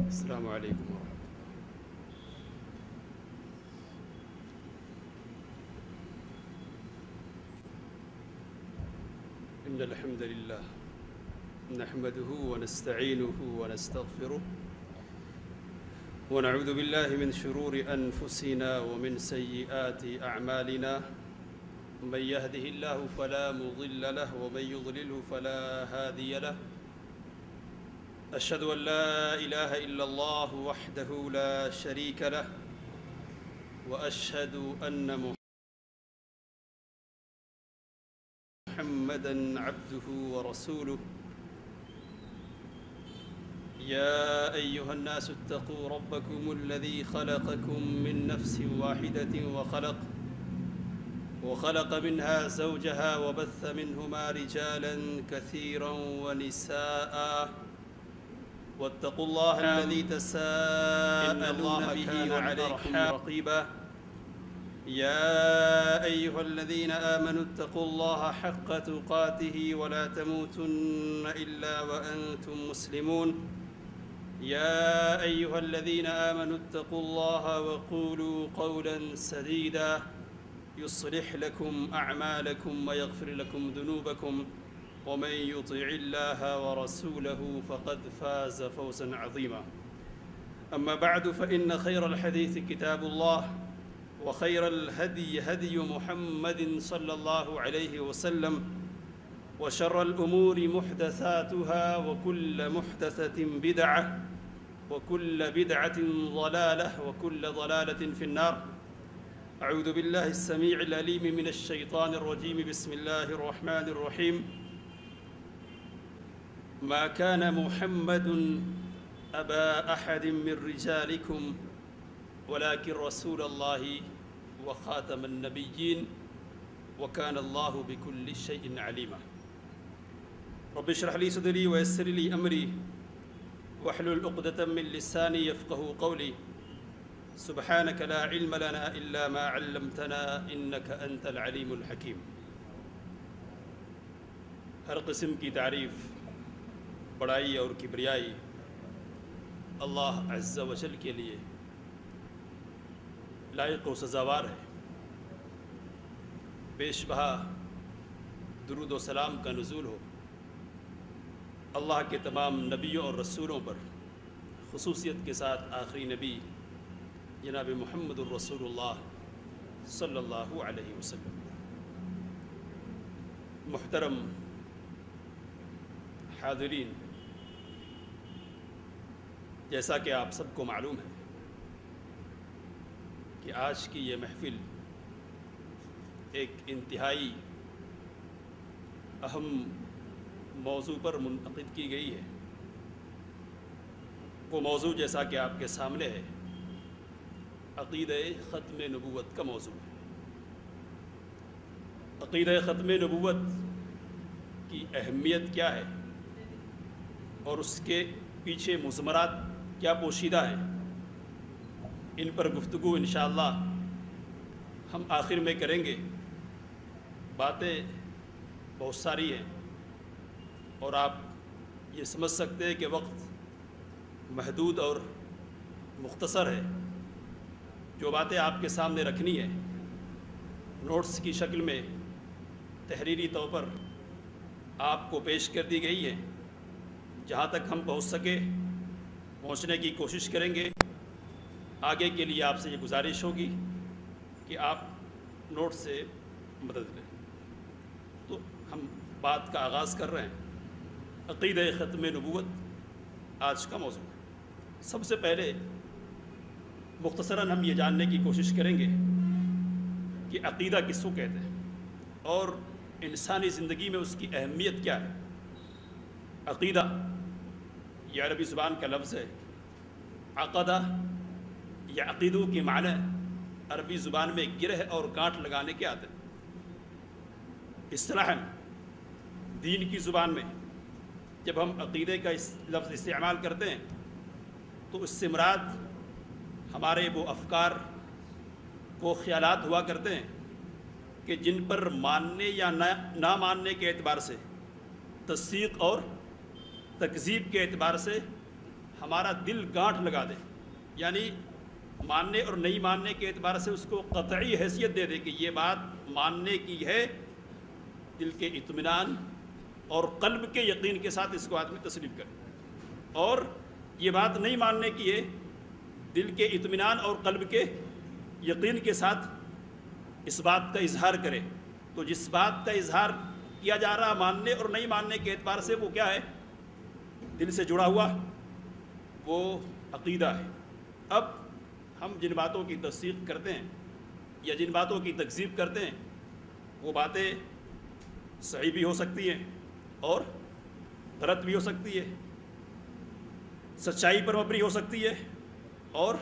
السلام عليكم ورحمة الله. إن الحمد لله نحمده ونستعينه ونستغفره ونعوذ بالله من شرور أنفسنا ومن سيئات أعمالنا. من يهده الله فلا مضل له ومن يضلله فلا هادي له. أشهد أن لا إله إلا الله وحده لا شريك له وأشهد أن محمدًا عبده ورسوله. يا أيها الناس اتقوا ربكم الذي خلقكم من نفس واحدة وخلق منها زوجها وبث منهما رجالا كثيرا ونساء. واتقوا الله الذي تساءلون به عليكم رقيبا. يا أيها الذين آمنوا اتقوا الله حق تقاته ولا تموتن إلا وأنتم مسلمون. يا أيها الذين آمنوا اتقوا الله وقولوا قولا سديدا يصلح لكم أعمالكم ويغفر لكم ذنوبكم ومن يطع الله ورسوله فقد فاز فوزا عظيما. أما بعد فإن خير الحديث كتاب الله وخير الهدي هدي محمد صلى الله عليه وسلم وشر الأمور محدثاتها وكل محدثة بدعة وكل بدعة ضلالة وكل ضلالة في النار. أعوذ بالله السميع العليم من الشيطان الرجيم. بسم الله الرحمن الرحيم. ما كان محمد أبا أحد من رجالكم ولكن رسول الله وخاتم النبيين وكان الله بكل شيء عليما. رب اشرح لي صدري ويسر لي أمري واحلل عقدة من لساني يفقهوا قولي. سبحانك لا علم لنا إلا ما علمتنا إنك أنت العليم الحكيم. ہر قسم کی تعریف، بڑائی اور کبریائی اللہ عز و جل کے لیے لائق و سزاوار ہے. بیش بہا درود و سلام کا نزول ہو اللہ کے تمام نبیوں اور رسولوں پر، خصوصیت کے ساتھ آخری نبی جناب محمد الرسول اللہ صلی اللہ علیہ وسلم. محترم حاضرین، جیسا کہ آپ سب کو معلوم ہے کہ آج کی یہ محفل ایک انتہائی اہم موضوع پر منعقد کی گئی ہے. وہ موضوع جیسا کہ آپ کے سامنے ہے، عقیدہ ختم نبوت کا موضوع ہے. عقیدہ ختم نبوت کی اہمیت کیا ہے اور اس کے پیچھے مضمرات کیا پوشیدہ ہیں، ان پر گفتگو انشاءاللہ ہم آخر میں کریں گے. باتیں بہت ساری ہیں اور آپ یہ سمجھ سکتے ہیں کہ وقت محدود اور مختصر ہے. جو باتیں آپ کے سامنے رکھنی ہے نوٹس کی شکل میں تحریری طور پر آپ کو پیش کر دی گئی ہے. جہاں تک ہم پہنچ سکے پہنچنے کی کوشش کریں گے. آگے کے لیے آپ سے یہ گزارش ہوگی کہ آپ نوٹ سے مدد لیں. تو ہم بات کا آغاز کر رہے ہیں. عقیدہ ختم نبوت آج کا موضوع ہے. سب سے پہلے مختصراً ہم یہ جاننے کی کوشش کریں گے کہ عقیدہ کس کو کہتے ہیں اور انسانی زندگی میں اس کی اہمیت کیا ہے. عقیدہ یہ عربی زبان کا لفظ ہے. عقدہ یا عقیدو کے معنی عربی زبان میں گرہ اور گانٹھ لگانے کے آتے ہیں. اصطلاحاً دین کی زبان میں جب ہم عقیدے کا اس لفظ استعمال کرتے ہیں تو اس سے مراد ہمارے وہ افکار وہ خیالات ہوا کرتے ہیں کہ جن پر ماننے یا نہ ماننے کے اعتبار سے، تصدیق اور تکذیب کے اعتبار سے ہمارا دل گانٹھ لگا دے، یعنی ماننے اور نہیں ماننے کے اعتبار سے اس کو قطعی حیثیت دے دے کہ یہ بات ماننے کی ہے، دل کے اطمینان اور قلب کے یقین کے ساتھ اس کو آدمی تسلیم کرے، اور یہ بات نہیں ماننے کی ہے، دل کے اطمینان اور قلب کے یقین کے ساتھ اس بات کا اظہار کرے۔ تو جس بات کا اظہار کیا جا رہا ماننے اور نہیں ماننے کے اعتبار سے وہ کیا ہے؟ دل سے جڑا ہوا وہ عقیدہ ہے۔ اب ہم جن باتوں کی تصدیق کرتے ہیں یا جن باتوں کی تکذیب کرتے ہیں وہ باتیں صحیح بھی ہو سکتی ہیں اور غلط بھی ہو سکتی ہے، سچائی پر مبنی ہو سکتی ہے اور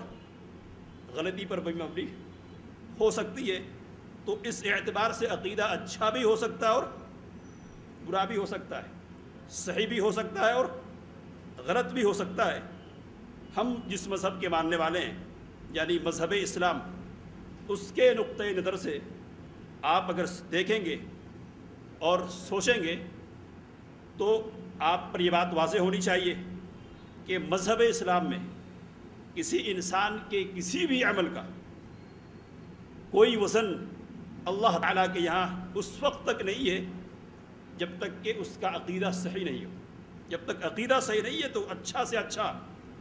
غلطی پر بھی مبنی ہو سکتی ہے۔ تو اس اعتبار سے عقیدہ اچھا بھی ہو سکتا ہے اور برا بھی ہو سکتا ہے، صحیح بھی ہو سکتا ہے اور غلط بھی ہو سکتا ہے۔ ہم جس مذہب کے ماننے والے ہیں یعنی مذہب اسلام، اس کے نقطۂ نظر سے آپ اگر دیکھیں گے اور سوچیں گے تو آپ پر یہ بات واضح ہونی چاہیے کہ مذہب اسلام میں کسی انسان کے کسی بھی عمل کا کوئی وزن اللہ تعالیٰ کے یہاں اس وقت تک نہیں ہے جب تک کہ اس کا عقیدہ صحیح نہیں ہو۔ جب تک عقیدہ صحیح نہیں ہے تو اچھا سے اچھا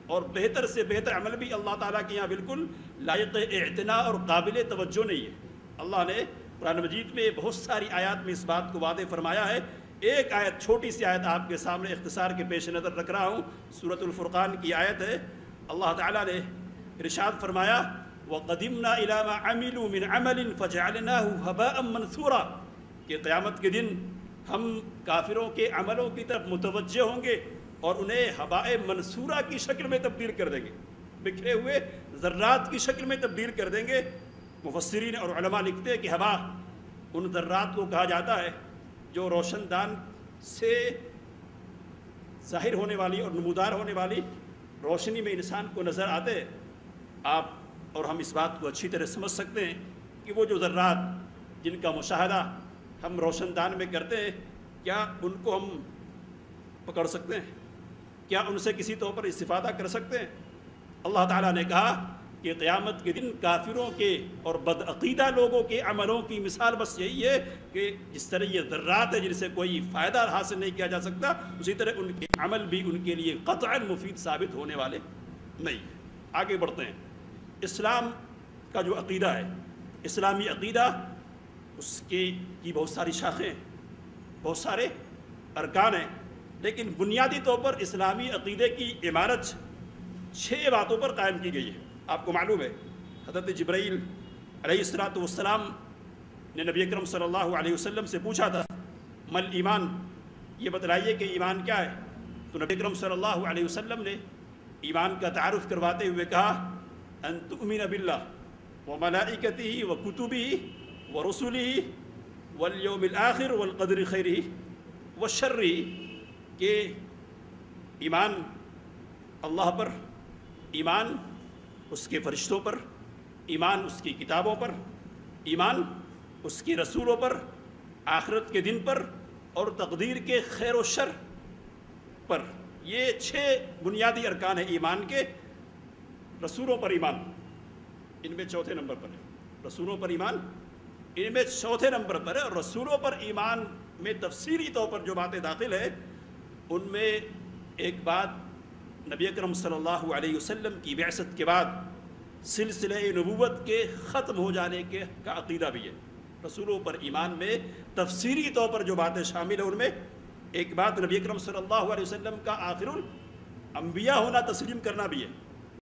اور بہتر سے بہتر عمل بھی اللہ تعالیٰ کے یہاں بالکل لائق اعتناء اور قابل توجہ نہیں ہے۔ اللہ نے قرآن مجید میں بہت ساری آیات میں اس بات کو واضح فرمایا ہے۔ ایک آیت، چھوٹی سی آیت آپ کے سامنے اختصار کے پیش نظر رکھ رہا ہوں، سورۃ الفرقان کی آیت ہے۔ اللہ تعالیٰ نے ارشاد فرمایا وَقَدِمْنَا إِلَىٰ مَا عَمِلُوا مِنْ عَمَلٍ فَجَعَلْنَاهُ هَبَاءً مَنْثُورًا کہ قیامت کے دن ہم کافروں کے عملوں کی طرف متوجہ ہوں گے اور انہیں ہباء منصورہ کی شکل میں تبدیل کر دیں گے، بکھرے ہوئے ذرات کی شکل میں تبدیل کر دیں گے۔ مفسرین اور علماء لکھتے ہیں کہ ہبا ان ذرات کو کہا جاتا ہے جو روشن دان سے ظاہر ہونے والی اور نمودار ہونے والی روشنی میں انسان کو نظر آتے ہیں۔ آپ اور ہم اس بات کو اچھی طرح سمجھ سکتے ہیں کہ وہ جو ذرات جن کا مشاہدہ ہم روشن دان میں کرتے ہیں، کیا ان کو ہم پکڑ سکتے ہیں؟ کیا ان سے کسی طور پر استفادہ کر سکتے ہیں؟ اللہ تعالیٰ نے کہا کہ قیامت کے دن کافروں کے اور بدعقیدہ لوگوں کے عملوں کی مثال بس یہی ہے کہ جس طرح یہ ذرات ہے جن سے کوئی فائدہ حاصل نہیں کیا جا سکتا، اسی طرح ان کے عمل بھی ان کے لیے قطعاً مفید ثابت ہونے والے نہیں۔ آگے بڑھتے ہیں۔ اسلام کا جو عقیدہ ہے، اسلامی عقیدہ، اس کی بہت ساری شاخیں، بہت سارے ارکان ہیں، لیکن بنیادی طور پر اسلامی عقیدے کی عمارت 6 باتوں پر قائم کی گئی ہے۔ آپ کو معلوم ہے حضرت جبرائیل علیہ السلام نے نبی اکرم صلی اللہ علیہ وسلم سے پوچھا تھا مل ایمان، یہ بتلائیے کہ ایمان کیا ہے؟ تو نبی اکرم صلی اللہ علیہ وسلم نے ایمان کا تعارف کرواتے ہوئے کہا ان تؤمن باللہ وملائکتہ وکتبہ ورسلہ والیوم الآخر والقدر خیرہ وشرہ، کہ ایمان اللہ پر، ایمان اس کے فرشتوں پر، ایمان اس کی کتابوں پر، ایمان اس کے رسولوں پر، آخرت کے دن پر اور تقدیر کے خیر و شر پر۔ یہ 6 بنیادی ارکان ہیں ایمان کے۔ رسولوں پر ایمان ان میں چوتھے نمبر پر ہے، رسولوں پر ایمان ان میں چوتھے نمبر پر ہے۔ اور رسولوں پر ایمان میں تفصیلی طور پر جو باتیں داخل ہیں ان میں ایک بات نبی اکرم صلی اللہ علیہ وسلم کی بعثت کے بعد سلسلہ نبوت کے ختم ہو جانے کا عقیدہ بھی ہے۔ رسولوں پر ایمان میں تفصیلی طور پر جو باتیں شامل ہیں ان میں ایک بات نبی اکرم صلی اللہ علیہ وسلم کا آخر الانبیاء ہونا تسلیم کرنا بھی ہے۔